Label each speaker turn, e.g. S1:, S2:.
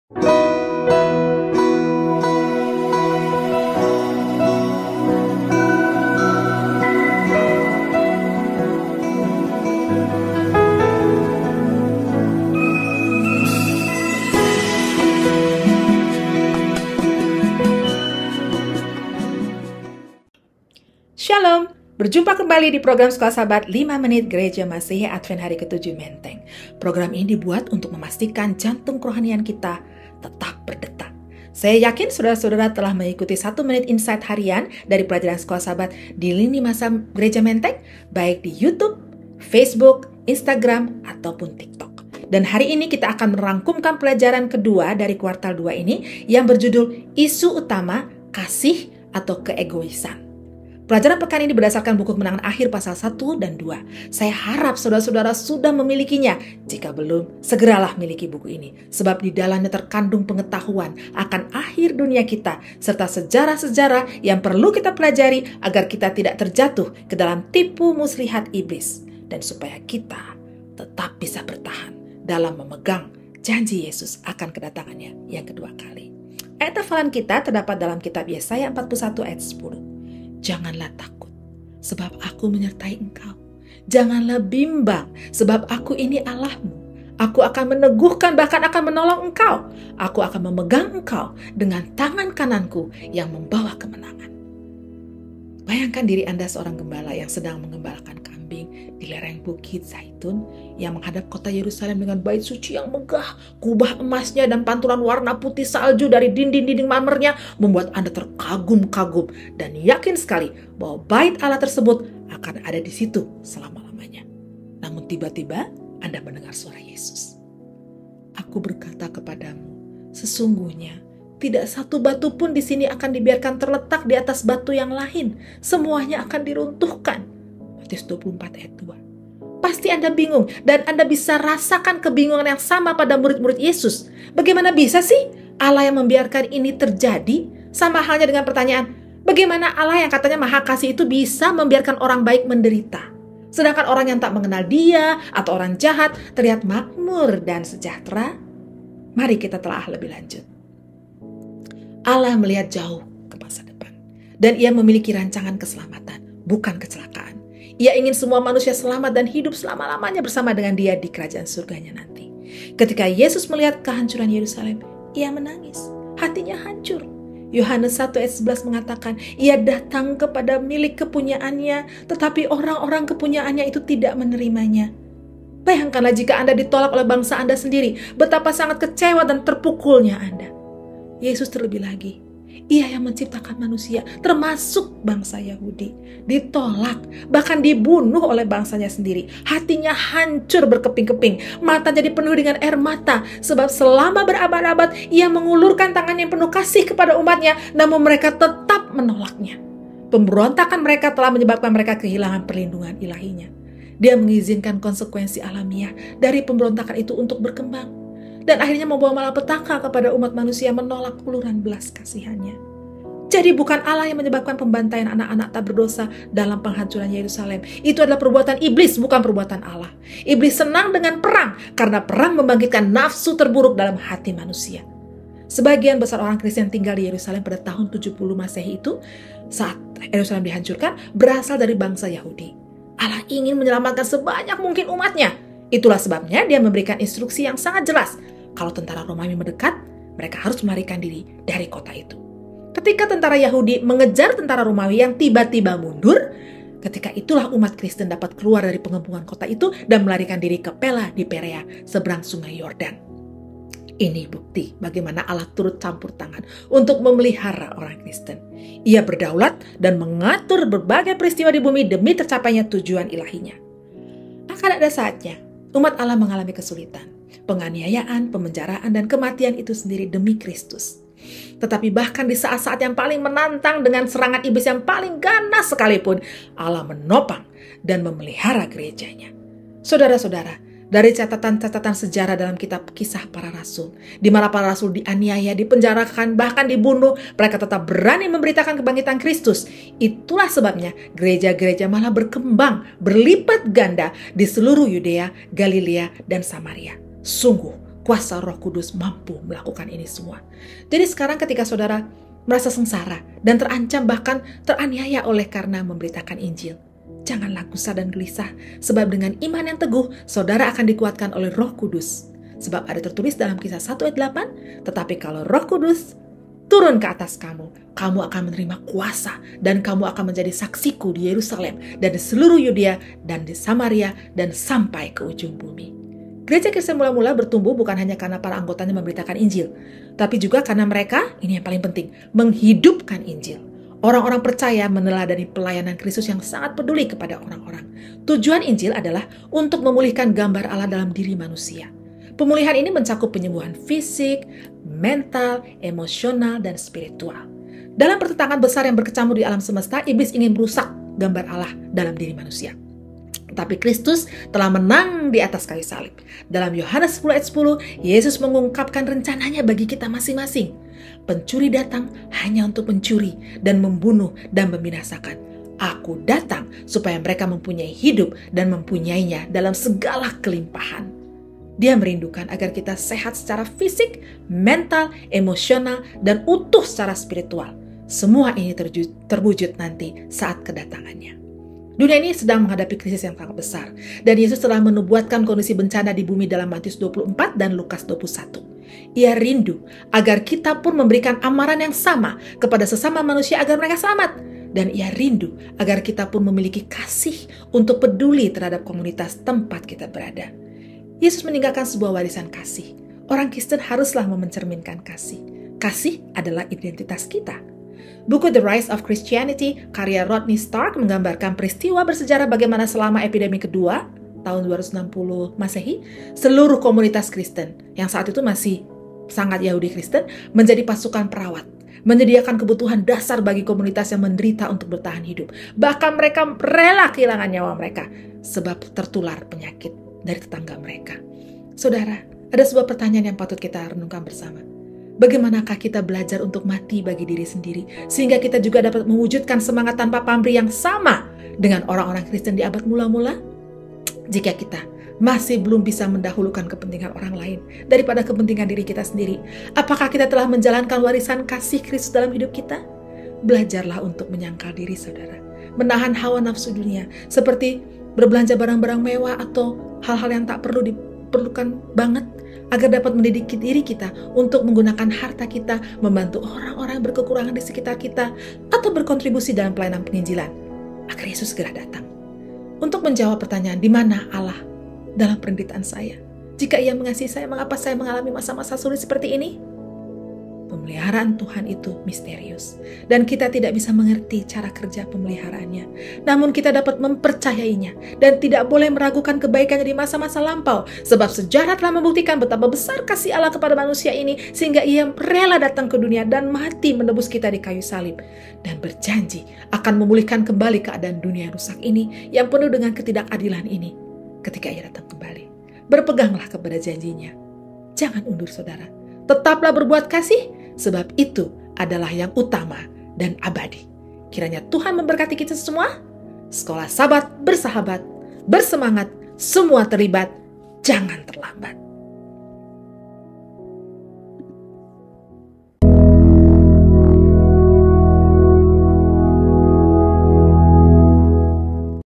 S1: Shalom, berjumpa kembali di program Sekolah Sahabat 5 Menit Gereja Masehi Advent Hari ke-7 Menteng. Program ini dibuat untuk memastikan jantung kerohanian kita tetap berdetak. Saya yakin saudara-saudara telah mengikuti 1 menit insight harian dari pelajaran Sekolah Sahabat di lini masa Gereja Menteng, baik di YouTube, Facebook, Instagram, ataupun TikTok. Dan hari ini kita akan merangkumkan pelajaran kedua dari kuartal 2 ini yang berjudul Isu Utama Kasih atau Keegoisan. Pelajaran pekan ini berdasarkan buku Kemenangan Akhir pasal 1 dan 2. Saya harap saudara-saudara sudah memilikinya. Jika belum, segeralah miliki buku ini. Sebab di dalamnya terkandung pengetahuan akan akhir dunia kita, serta sejarah-sejarah yang perlu kita pelajari agar kita tidak terjatuh ke dalam tipu muslihat iblis. Dan supaya kita tetap bisa bertahan dalam memegang janji Yesus akan kedatangannya yang kedua kali. Ayat hafalan kita terdapat dalam kitab Yesaya 41 ayat 10. Janganlah takut, sebab aku menyertai engkau. Janganlah bimbang, sebab aku ini Allahmu. Aku akan meneguhkan, bahkan akan menolong engkau. Aku akan memegang engkau dengan tangan kananku yang membawa kemenangan. Bayangkan diri Anda seorang gembala yang sedang menggembalakan kambing di lereng Bukit Zaitun yang menghadap kota Yerusalem dengan bait suci yang megah, kubah emasnya dan pantulan warna putih salju dari dinding-dinding marmernya membuat Anda terkagum-kagum dan yakin sekali bahwa bait Allah tersebut akan ada di situ selama-lamanya. Namun tiba-tiba Anda mendengar suara Yesus. Aku berkata kepadamu, sesungguhnya tidak satu batu pun di sini akan dibiarkan terletak di atas batu yang lain. Semuanya akan diruntuhkan. Matius 24 ayat 2. Pasti Anda bingung dan Anda bisa rasakan kebingungan yang sama pada murid-murid Yesus. Bagaimana bisa sih Allah yang membiarkan ini terjadi? Sama halnya dengan pertanyaan, bagaimana Allah yang katanya Maha Kasih itu bisa membiarkan orang baik menderita? Sedangkan orang yang tak mengenal Dia atau orang jahat terlihat makmur dan sejahtera? Mari kita telah lebih lanjut. Allah melihat jauh ke masa depan. Dan Ia memiliki rancangan keselamatan, bukan kecelakaan. Ia ingin semua manusia selamat dan hidup selama-lamanya bersama dengan Dia di kerajaan surganya nanti. Ketika Yesus melihat kehancuran Yerusalem, Ia menangis. Hatinya hancur. Yohanes 1 ayat 11 mengatakan, Ia datang kepada milik kepunyaannya, tetapi orang-orang kepunyaannya itu tidak menerimanya. Bayangkanlah jika Anda ditolak oleh bangsa Anda sendiri, betapa sangat kecewa dan terpukulnya Anda. Yesus terlebih lagi, Ia yang menciptakan manusia, termasuk bangsa Yahudi, ditolak, bahkan dibunuh oleh bangsanya sendiri. Hatinya hancur berkeping-keping, mata jadi penuh dengan air mata, sebab selama berabad-abad Ia mengulurkan tangannya yang penuh kasih kepada umatnya, namun mereka tetap menolaknya. Pemberontakan mereka telah menyebabkan mereka kehilangan perlindungan ilahinya. Dia mengizinkan konsekuensi alamiah dari pemberontakan itu untuk berkembang. Dan akhirnya membawa malapetaka kepada umat manusia menolak uluran belas kasihannya. Jadi bukan Allah yang menyebabkan pembantaian anak-anak tak berdosa dalam penghancuran Yerusalem. Itu adalah perbuatan iblis, bukan perbuatan Allah. Iblis senang dengan perang, karena perang membangkitkan nafsu terburuk dalam hati manusia. Sebagian besar orang Kristen tinggal di Yerusalem pada tahun 70 Masehi itu, saat Yerusalem dihancurkan, berasal dari bangsa Yahudi. Allah ingin menyelamatkan sebanyak mungkin umatnya. Itulah sebabnya Dia memberikan instruksi yang sangat jelas. Kalau tentara Romawi mendekat, mereka harus melarikan diri dari kota itu. Ketika tentara Yahudi mengejar tentara Romawi yang tiba-tiba mundur, ketika itulah umat Kristen dapat keluar dari pengepungan kota itu dan melarikan diri ke Pela di Perea, seberang sungai Yordan. Ini bukti bagaimana Allah turut campur tangan untuk memelihara orang Kristen. Ia berdaulat dan mengatur berbagai peristiwa di bumi demi tercapainya tujuan ilahinya. Akan ada saatnya umat Allah mengalami kesulitan, penganiayaan, pemenjaraan, dan kematian itu sendiri demi Kristus. Tetapi bahkan di saat-saat yang paling menantang dengan serangan iblis yang paling ganas sekalipun, Allah menopang dan memelihara gerejanya. Saudara-saudara, dari catatan-catatan sejarah dalam kitab Kisah Para Rasul, di mana para rasul dianiaya, dipenjarakan, bahkan dibunuh, mereka tetap berani memberitakan kebangkitan Kristus. Itulah sebabnya gereja-gereja malah berkembang berlipat ganda di seluruh Yudea, Galilea, dan Samaria. Sungguh kuasa Roh Kudus mampu melakukan ini semua. Jadi sekarang ketika saudara merasa sengsara dan terancam bahkan teraniaya oleh karena memberitakan Injil, janganlah gusar dan gelisah, sebab dengan iman yang teguh, saudara akan dikuatkan oleh Roh Kudus. Sebab ada tertulis dalam Kisah 1 ayat 8, tetapi kalau Roh Kudus turun ke atas kamu, kamu akan menerima kuasa dan kamu akan menjadi saksiku di Yerusalem dan di seluruh Yudea dan di Samaria dan sampai ke ujung bumi. Gereja Kristen mula-mula bertumbuh bukan hanya karena para anggotanya memberitakan Injil, tapi juga karena mereka, ini yang paling penting, menghidupkan Injil. Orang-orang percaya meneladani pelayanan Kristus yang sangat peduli kepada orang-orang. Tujuan Injil adalah untuk memulihkan gambar Allah dalam diri manusia. Pemulihan ini mencakup penyembuhan fisik, mental, emosional, dan spiritual. Dalam pertentangan besar yang berkecamuk di alam semesta, iblis ingin merusak gambar Allah dalam diri manusia. Tapi Kristus telah menang di atas kayu salib. Dalam Yohanes 10 ayat 10, Yesus mengungkapkan rencananya bagi kita masing-masing. Pencuri datang hanya untuk mencuri dan membunuh dan membinasakan. Aku datang supaya mereka mempunyai hidup dan mempunyainya dalam segala kelimpahan. Dia merindukan agar kita sehat secara fisik, mental, emosional, dan utuh secara spiritual. Semua ini terwujud nanti saat kedatangannya. Dunia ini sedang menghadapi krisis yang sangat besar. Dan Yesus telah menubuatkan kondisi bencana di bumi dalam Matius 24 dan Lukas 21. Ia rindu agar kita pun memberikan amaran yang sama kepada sesama manusia agar mereka selamat. Dan ia rindu agar kita pun memiliki kasih untuk peduli terhadap komunitas tempat kita berada. Yesus meninggalkan sebuah warisan kasih. Orang Kristen haruslah mencerminkan kasih. Kasih adalah identitas kita. Buku The Rise of Christianity, karya Rodney Stark, menggambarkan peristiwa bersejarah bagaimana selama epidemi kedua, tahun 260 Masehi, seluruh komunitas Kristen, yang saat itu masih sangat Yahudi Kristen, menjadi pasukan perawat, menyediakan kebutuhan dasar bagi komunitas yang menderita untuk bertahan hidup. Bahkan mereka rela kehilangan nyawa mereka, sebab tertular penyakit dari tetangga mereka. Saudara, ada sebuah pertanyaan yang patut kita renungkan bersama. Bagaimanakah kita belajar untuk mati bagi diri sendiri, sehingga kita juga dapat mewujudkan semangat tanpa pamrih yang sama dengan orang-orang Kristen di abad mula-mula? Jika kita masih belum bisa mendahulukan kepentingan orang lain daripada kepentingan diri kita sendiri, apakah kita telah menjalankan warisan kasih Kristus dalam hidup kita? Belajarlah untuk menyangkal diri, saudara. Menahan hawa nafsu dunia, seperti berbelanja barang-barang mewah atau hal-hal yang tak perlu diperlukan banget, agar dapat mendidik diri kita untuk menggunakan harta kita, membantu orang-orang yang berkekurangan di sekitar kita, atau berkontribusi dalam pelayanan penginjilan, agar Yesus segera datang. Untuk menjawab pertanyaan, di mana Allah dalam penderitaan saya? Jika Ia mengasihi saya, mengapa saya mengalami masa-masa sulit seperti ini? Pemeliharaan Tuhan itu misterius, dan kita tidak bisa mengerti cara kerja pemeliharaannya. Namun kita dapat mempercayainya, dan tidak boleh meragukan kebaikannya di masa-masa lampau, sebab sejarah telah membuktikan betapa besar kasih Allah kepada manusia ini, sehingga Ia rela datang ke dunia dan mati menebus kita di kayu salib, dan berjanji akan memulihkan kembali keadaan dunia yang rusak ini, yang penuh dengan ketidakadilan ini, ketika Ia datang kembali. Berpeganglah kepada janjinya. Jangan undur, saudara. Tetaplah berbuat kasih, sebab itu adalah yang utama dan abadi. Kiranya Tuhan memberkati kita semua. Sekolah Sabat bersahabat, bersemangat, semua terlibat, jangan terlambat.